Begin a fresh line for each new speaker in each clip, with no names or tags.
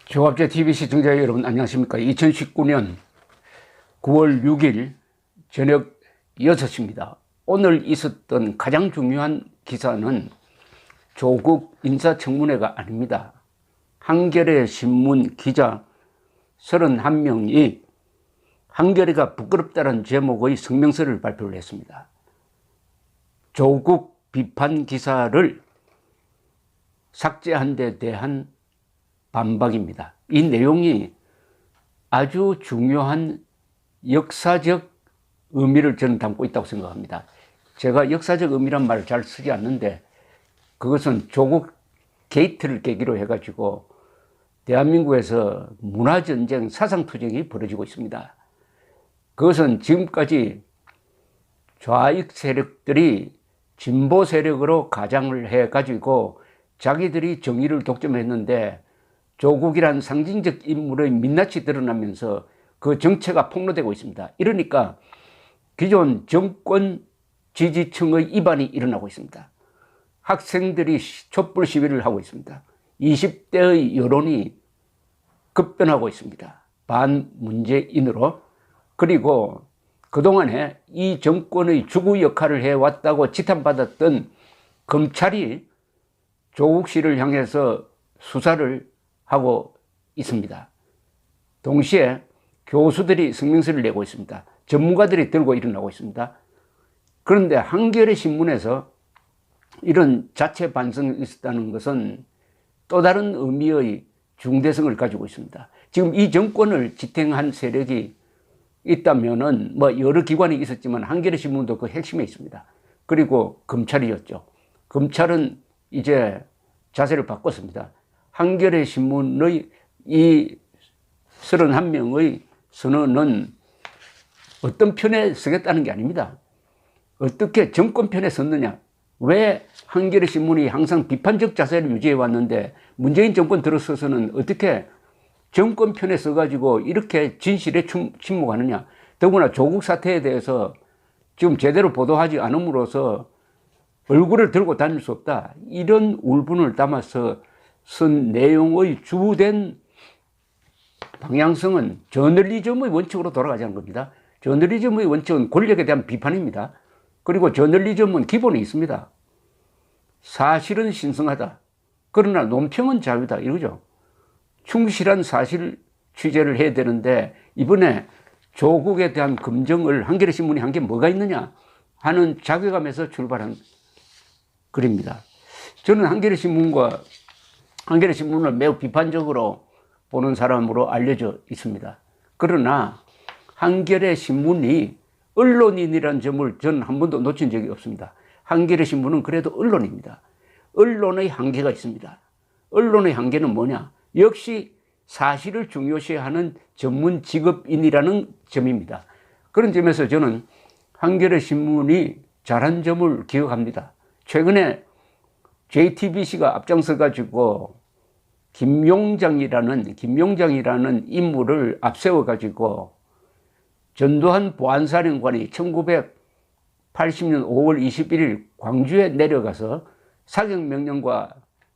조합제 TV 시청자 여러분 안녕하십니까. 2019년 9월 6일 저녁 6시입니다. 오늘 있었던 가장 중요한 기사는 조국 인사청문회가 아닙니다. 한겨레 신문 기자 31명이 한겨레가 부끄럽다는 제목의 성명서를 발표를 했습니다. 조국 비판 기사를 삭제한 데 대한 반박입니다. 이 내용이 아주 중요한 역사적 의미를 저는 담고 있다고 생각합니다. 제가 역사적 의미란 말을 잘 쓰지 않는데 그것은 조국 게이트를 계기로 해가지고 대한민국에서 문화전쟁, 사상투쟁이 벌어지고 있습니다. 그것은 지금까지 좌익 세력들이 진보 세력으로 가장을 해가지고 자기들이 정의를 독점했는데 조국이란 상징적 인물의 민낯이 드러나면서 그 정체가 폭로되고 있습니다. 이러니까 기존 정권 지지층의 이반이 일어나고 있습니다. 학생들이 촛불 시위를 하고 있습니다. 20대의 여론이 급변하고 있습니다. 반문재인으로. 그리고 그동안에 이 정권의 주구 역할을 해왔다고 지탄받았던 검찰이 조국 씨를 향해서 수사를 하고 있습니다. 동시에 교수들이 성명서를 내고 있습니다. 전문가들이 들고 일어나고 있습니다. 그런데 한겨레 신문에서 이런 자체 반성이 있었다는 것은 또 다른 의미의 중대성을 가지고 있습니다. 지금 이 정권을 지탱한 세력이 있다면은 뭐 여러 기관이 있었지만 한겨레 신문도 그 핵심에 있습니다. 그리고 검찰이었죠. 검찰은 이제 자세를 바꿨습니다. 한겨레 신문의 이 31명의 선언은 어떤 편에 서겠다는 게 아닙니다. 어떻게 정권 편에 섰느냐. 왜 한겨레 신문이 항상 비판적 자세를 유지해 왔는데 문재인 정권 들어서서는 어떻게 정권 편에 서가지고 이렇게 진실에 침묵하느냐. 더구나 조국 사태에 대해서 지금 제대로 보도하지 않음으로써 얼굴을 들고 다닐 수 없다. 이런 울분을 담아서 쓴 내용의 주된 방향성은 저널리즘의 원칙으로 돌아가자는 겁니다. 저널리즘의 원칙은 권력에 대한 비판입니다. 그리고 저널리즘은 기본이 있습니다. 사실은 신성하다. 그러나 논평은 자유다. 이거죠. 충실한 사실 취재를 해야 되는데 이번에 조국에 대한 검증을 한겨레 신문이 한 게 뭐가 있느냐 하는 자괴감에서 출발한 글입니다. 저는 한겨레 신문을 매우 비판적으로 보는 사람으로 알려져 있습니다. 그러나 한겨레 신문이 언론인이라는 점을 저는 한 번도 놓친 적이 없습니다. 한겨레 신문은 그래도 언론입니다. 언론의 한계가 있습니다. 언론의 한계는 뭐냐? 역시 사실을 중요시하는 전문 직업인이라는 점입니다. 그런 점에서 저는 한겨레 신문이 잘한 점을 기억합니다. 최근에 JTBC가 앞장서 가지고 김용장이라는 인물을 앞세워 가지고 전두환 보안사령관이 1980년 5월 21일 광주에 내려가서 사격명령과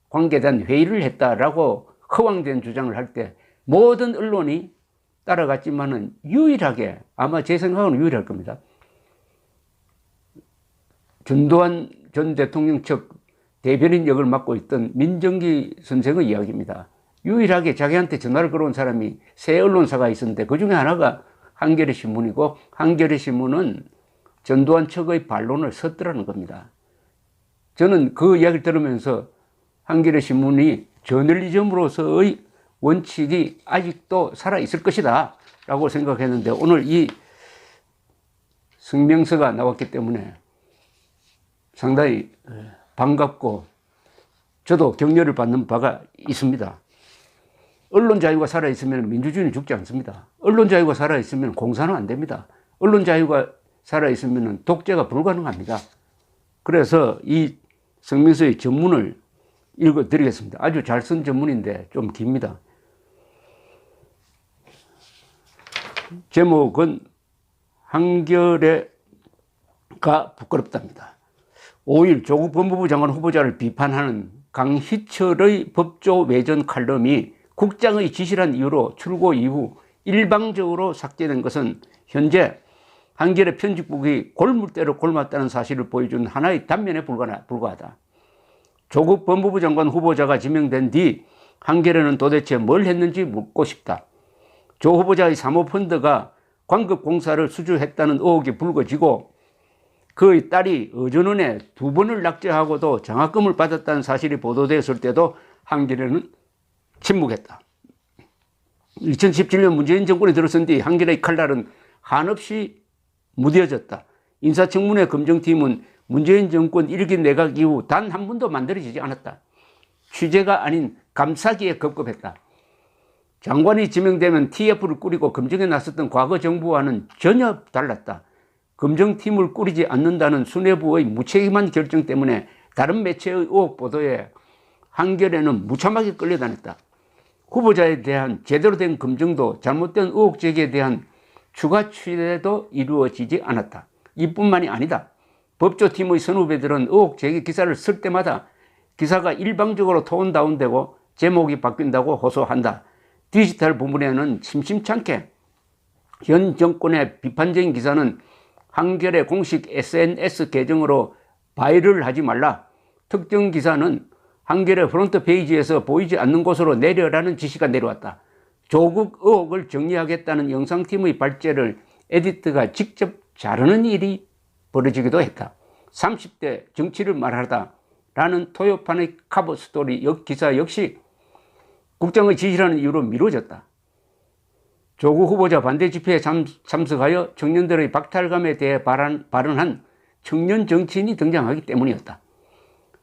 관계된 회의를 했다라고 허황된 주장을 할 때 모든 언론이 따라갔지만은 유일하게, 아마 제 생각은 유일할 겁니다. 전두환 전 대통령 측 대변인 역을 맡고 있던 민정기 선생의 이야기입니다. 유일하게 자기한테 전화를 걸어온 사람이 세 언론사가 있었는데 그 중에 하나가 한겨레 신문이고 한겨레 신문은 전두환 측의 반론을 썼더라는 겁니다. 저는 그 이야기를 들으면서 한겨레 신문이 저널리즘으로서의 원칙이 아직도 살아있을 것이다 라고 생각했는데 오늘 이 성명서가 나왔기 때문에 상당히 반갑고 저도 격려를 받는 바가 있습니다. 언론 자유가 살아있으면 민주주의는 죽지 않습니다. 언론 자유가 살아있으면 공산은 안 됩니다. 언론 자유가 살아있으면 독재가 불가능합니다. 그래서 이 성명서의 전문을 읽어드리겠습니다. 아주 잘 쓴 전문인데 좀 깁니다. 제목은 한겨레가 부끄럽답니다. 5일 조국 법무부 장관 후보자를 비판하는 강희철의 법조 외전 칼럼이 국장의 지시란 이유로 출고 이후 일방적으로 삭제된 것은 현재 한겨레 편집국이 골물대로 골랐다는 사실을 보여준 하나의 단면에 불과하다. 조국 법무부 장관 후보자가 지명된 뒤 한겨레는 도대체 뭘 했는지 묻고 싶다. 조 후보자의 사모펀드가 광급공사를 수주했다는 의혹이 불거지고 그의 딸이 어전원에 2번을 낙제하고도 장학금을 받았다는 사실이 보도되었을 때도 한겨레는 침묵했다. 2017년 문재인 정권이 들어선 뒤 한겨레의 칼날은 한없이 무뎌졌다. 인사청문회 검증팀은 문재인 정권 1기 내각 이후 단 한 번도 만들어지지 않았다. 취재가 아닌 감사기에 급급했다. 장관이 지명되면 TF를 꾸리고 검증에 나섰던 과거 정부와는 전혀 달랐다. 검증팀을 꾸리지 않는다는 수뇌부의 무책임한 결정 때문에 다른 매체의 의혹 보도에 한겨레는 무참하게 끌려다녔다. 후보자에 대한 제대로 된 검증도 잘못된 의혹 제기에 대한 추가 취재도 이루어지지 않았다. 이뿐만이 아니다. 법조팀의 선후배들은 의혹 제기 기사를 쓸 때마다 기사가 일방적으로 톤 다운되고 제목이 바뀐다고 호소한다. 디지털 부문에는 심심찮게 현 정권의 비판적인 기사는 한겨레 공식 SNS 계정으로 바이럴하지 말라. 특정 기사는 한겨레 프론트 페이지에서 보이지 않는 곳으로 내려라는 지시가 내려왔다. 조국 의혹을 정리하겠다는 영상팀의 발제를 에디터가 직접 자르는 일이 벌어지기도 했다. 30대 정치를 말하다 라는 토요판의 커버 스토리 기사 역시 국장의 지시라는 이유로 미뤄졌다. 조국 후보자 반대 집회에 참석하여 청년들의 박탈감에 대해 발언한 청년 정치인이 등장하기 때문이었다.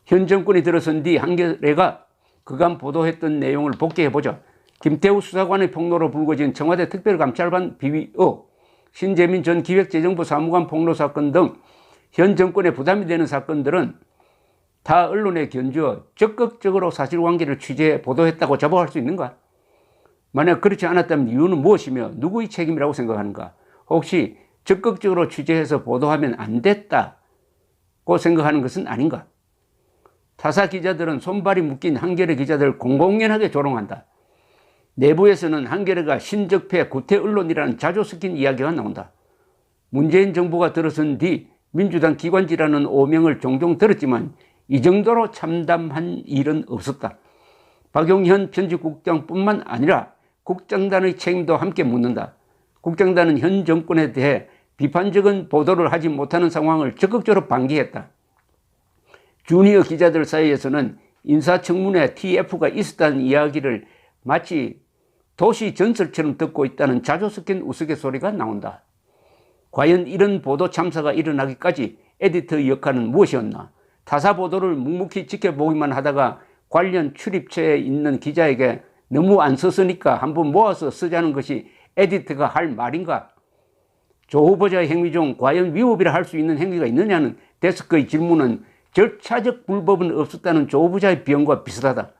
현 정권이 들어선 뒤 한겨레가 그간 보도했던 내용을 복귀해보자. 김태우 수사관의 폭로로 불거진 청와대 특별감찰관 비위 의혹, 신재민 전 기획재정부 사무관 폭로 사건 등 현 정권에 부담이 되는 사건들은 타 언론에 견주어 적극적으로 사실관계를 취재해 보도했다고 자부할 수 있는가? 만약 그렇지 않았다면 이유는 무엇이며 누구의 책임이라고 생각하는가? 혹시 적극적으로 취재해서 보도하면 안 됐다고 생각하는 것은 아닌가? 타사 기자들은 손발이 묶인 한겨레 기자들을 공공연하게 조롱한다. 내부에서는 한겨레가 신적폐 구태 언론이라는 자주 섞인 이야기가 나온다. 문재인 정부가 들어선 뒤 민주당 기관지라는 오명을 종종 들었지만 이 정도로 참담한 일은 없었다. 박용현 편집국장뿐만 아니라 국장단의 책임도 함께 묻는다. 국장단은 현 정권에 대해 비판적인 보도를 하지 못하는 상황을 적극적으로 방기했다. 주니어 기자들 사이에서는 인사청문회 TF가 있었다는 이야기를 마치 도시 전설처럼 듣고 있다는 자주 섞인 우스갯소리가 나온다. 과연 이런 보도 참사가 일어나기까지 에디터의 역할은 무엇이었나? 타사 보도를 묵묵히 지켜보기만 하다가 관련 출입처에 있는 기자에게 너무 안 썼으니까 한번 모아서 쓰자는 것이 에디터가 할 말인가? 조 후보자의 행위 중 과연 위법이라 할 수 있는 행위가 있느냐는 데스크의 질문은 절차적 불법은 없었다는 조 후보자의 비언과 비슷하다.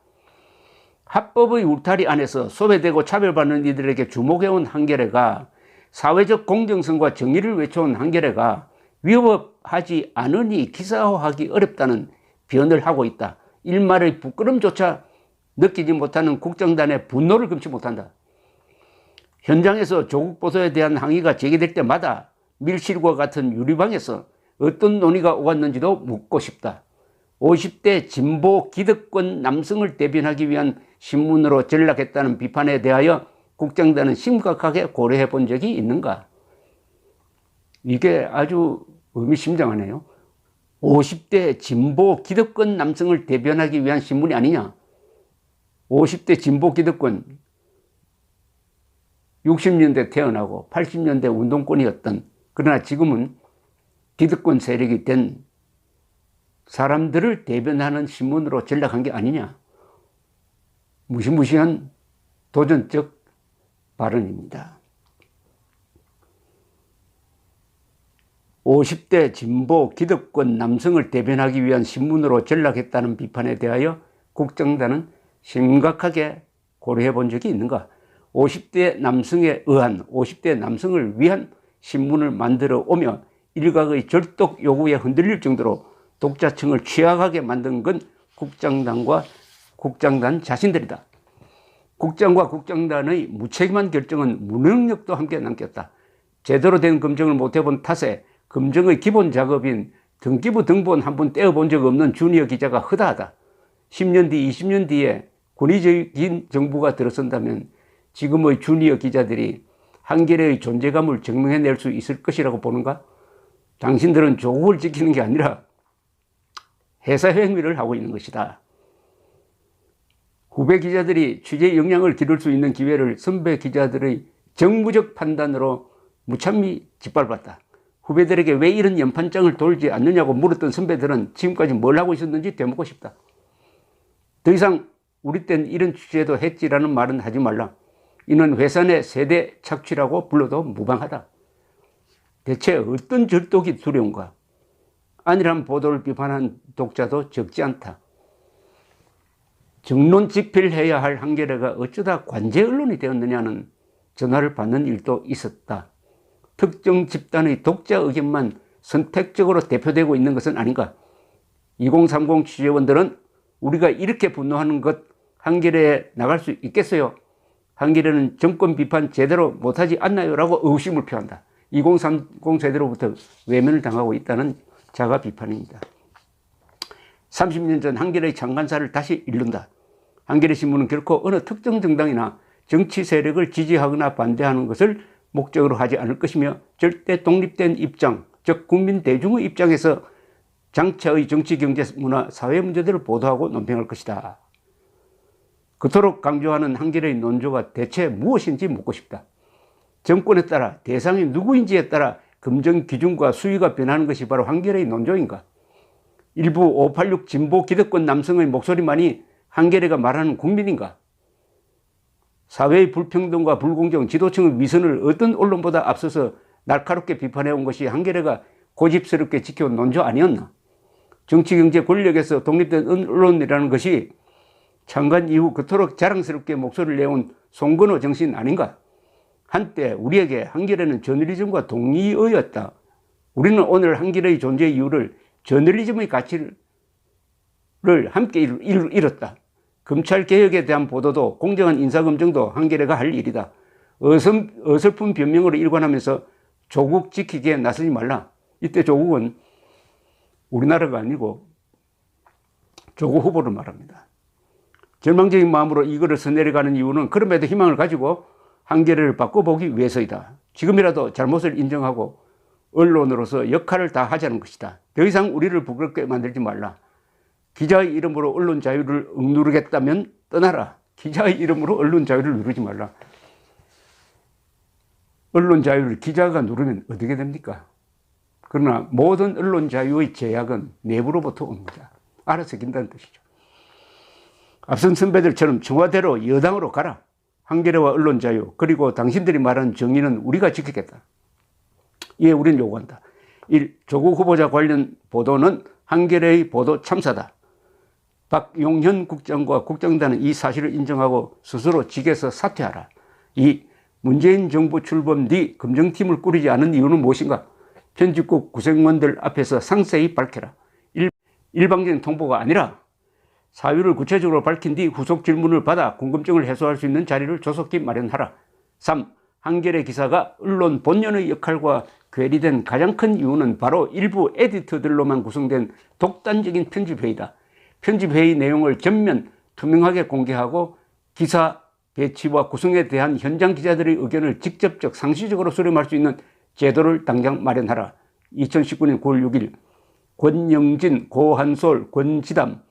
합법의 울타리 안에서 소외되고 차별받는 이들에게 주목해온 한겨레가, 사회적 공정성과 정의를 외쳐온 한겨레가 위법하지 않으니 기사화하기 어렵다는 변을 하고 있다. 일말의 부끄럼조차 느끼지 못하는 국정단의 분노를 금치 못한다. 현장에서 조국 보도에 대한 항의가 제기될 때마다 밀실과 같은 유리방에서 어떤 논의가 오갔는지도 묻고 싶다. 50대 진보 기득권 남성을 대변하기 위한 신문으로 전락했다는 비판에 대하여 국정단은 심각하게 고려해 본 적이 있는가? 이게 아주 의미심장하네요. 50대 진보 기득권 남성을 대변하기 위한 신문이 아니냐? 50대 진보 기득권, 60년대 태어나고 80년대 운동권이었던, 그러나 지금은 기득권 세력이 된 사람들을 대변하는 신문으로 전락한 게 아니냐? 무시무시한 도전적 발언입니다. 50대 진보 기득권 남성을 대변하기 위한 신문으로 전락했다는 비판에 대하여 국정단은 심각하게 고려해 본 적이 있는가? 50대 남성에 의한, 50대 남성을 위한 신문을 만들어 오며 일각의 절독 요구에 흔들릴 정도로 독자층을 취약하게 만든 건 국정단과 국정단 자신들이다. 국장과 국장단의 무책임한 결정은 무능력도 함께 남겼다. 제대로 된 검증을 못해본 탓에 검증의 기본 작업인 등기부 등본 한 번 떼어본 적 없는 주니어 기자가 허다하다. 10년 뒤, 20년 뒤에 권위적인 정부가 들어선다면 지금의 주니어 기자들이 한겨레의 존재감을 증명해낼 수 있을 것이라고 보는가? 당신들은 조국을 지키는 게 아니라 회사 행위를 하고 있는 것이다. 후배 기자들이 취재에 영향을 기를 수 있는 기회를 선배 기자들의 정무적 판단으로 무참히 짓밟았다. 후배들에게 왜 이런 연판장을 돌지 않느냐고 물었던 선배들은 지금까지 뭘 하고 있었는지 되묻고 싶다. 더 이상 우리 땐 이런 취재도 했지라는 말은 하지 말라. 이는 회사 내 세대 착취라고 불러도 무방하다. 대체 어떤 절독이 두려운가? 안일한 보도를 비판한 독자도 적지 않다. 정론직필해야 할 한겨레가 어쩌다 관제 언론이 되었느냐는 전화를 받는 일도 있었다. 특정 집단의 독자 의견만 선택적으로 대표되고 있는 것은 아닌가? 2030 취재원들은 우리가 이렇게 분노하는 것 한겨레에 나갈 수 있겠어요? 한겨레는 정권 비판 제대로 못하지 않나요? 라고 의심을 표한다. 2030 세대로부터 외면을 당하고 있다는 자가 비판입니다. 30년 전 한겨레의 창간사를 다시 읽는다. 한겨레 신문은 결코 어느 특정 정당이나 정치 세력을 지지하거나 반대하는 것을 목적으로 하지 않을 것이며 절대 독립된 입장, 즉 국민 대중의 입장에서 장차의 정치, 경제, 문화, 사회 문제들을 보도하고 논평할 것이다. 그토록 강조하는 한겨레의 논조가 대체 무엇인지 묻고 싶다. 정권에 따라 대상이 누구인지에 따라 검증 기준과 수위가 변하는 것이 바로 한겨레의 논조인가? 일부 586 진보 기득권 남성의 목소리만이 한겨레가 말하는 국민인가? 사회의 불평등과 불공정, 지도층의 위선을 어떤 언론보다 앞서서 날카롭게 비판해온 것이 한겨레가 고집스럽게 지켜온 논조 아니었나? 정치, 경제, 권력에서 독립된 언론이라는 것이 창간 이후 그토록 자랑스럽게 목소리를 내온 송건호 정신 아닌가? 한때 우리에게 한겨레는 저널리즘과 동의어였다. 우리는 오늘 한겨레의 존재 이유를 저널리즘의 가치를 함께 잃었다. 검찰개혁에 대한 보도도 공정한 인사검증도 한겨레가 할 일이다. 어설픈 변명으로 일관하면서 조국 지키기에 나서지 말라. 이때 조국은 우리나라가 아니고 조국 후보를 말합니다. 절망적인 마음으로 이거를 써내려가는 이유는 그럼에도 희망을 가지고 한겨레를 바꿔보기 위해서이다. 지금이라도 잘못을 인정하고 언론으로서 역할을 다 하자는 것이다. 더 이상 우리를 부끄럽게 만들지 말라. 기자의 이름으로 언론 자유를 억누르겠다면 떠나라. 기자의 이름으로 언론 자유를 누르지 말라. 언론 자유를 기자가 누르면 어떻게 됩니까? 그러나 모든 언론 자유의 제약은 내부로부터 옵니다. 알아서 긴다는 뜻이죠. 앞선 선배들처럼 청와대로 여당으로 가라. 한겨레와 언론 자유 그리고 당신들이 말하는 정의는 우리가 지키겠다. 이에 우리는 요구한다. 1. 조국 후보자 관련 보도는 한겨레의 보도 참사다. 박용현 국장과 국정단은 이 사실을 인정하고 스스로 직에서 사퇴하라. 2. 문재인 정부 출범 뒤 검증팀을 꾸리지 않은 이유는 무엇인가? 편집국 구성원들 앞에서 상세히 밝혀라. 일방적인 통보가 아니라 사유를 구체적으로 밝힌 뒤 후속 질문을 받아 궁금증을 해소할 수 있는 자리를 조속히 마련하라. 3. 한겨레 기사가 언론 본연의 역할과 괴리된 가장 큰 이유는 바로 일부 에디터들로만 구성된 독단적인 편집회의다. 편집회의 내용을 전면 투명하게 공개하고 기사 배치와 구성에 대한 현장 기자들의 의견을 직접적 상시적으로 수렴할 수 있는 제도를 당장 마련하라. 2019년 9월 6일 권영진, 고한솔, 권지담,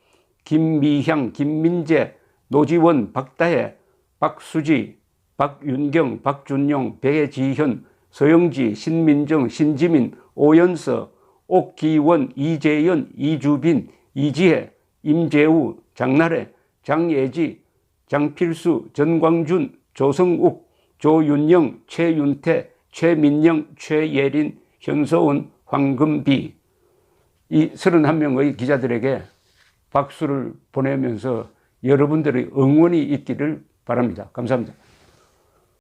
김미향, 김민재, 노지원, 박다혜, 박수지, 박윤경, 박준용, 배지현, 서영지, 신민정, 신지민, 오연서, 옥기원, 이재현, 이주빈, 이지혜, 임재우, 장나래, 장예지, 장필수, 전광준, 조성욱, 조윤영, 최윤태, 최민영, 최예린, 현소은, 황금비. 이 31명의 기자들에게 박수를 보내면서 여러분들의 응원이 있기를 바랍니다. 감사합니다.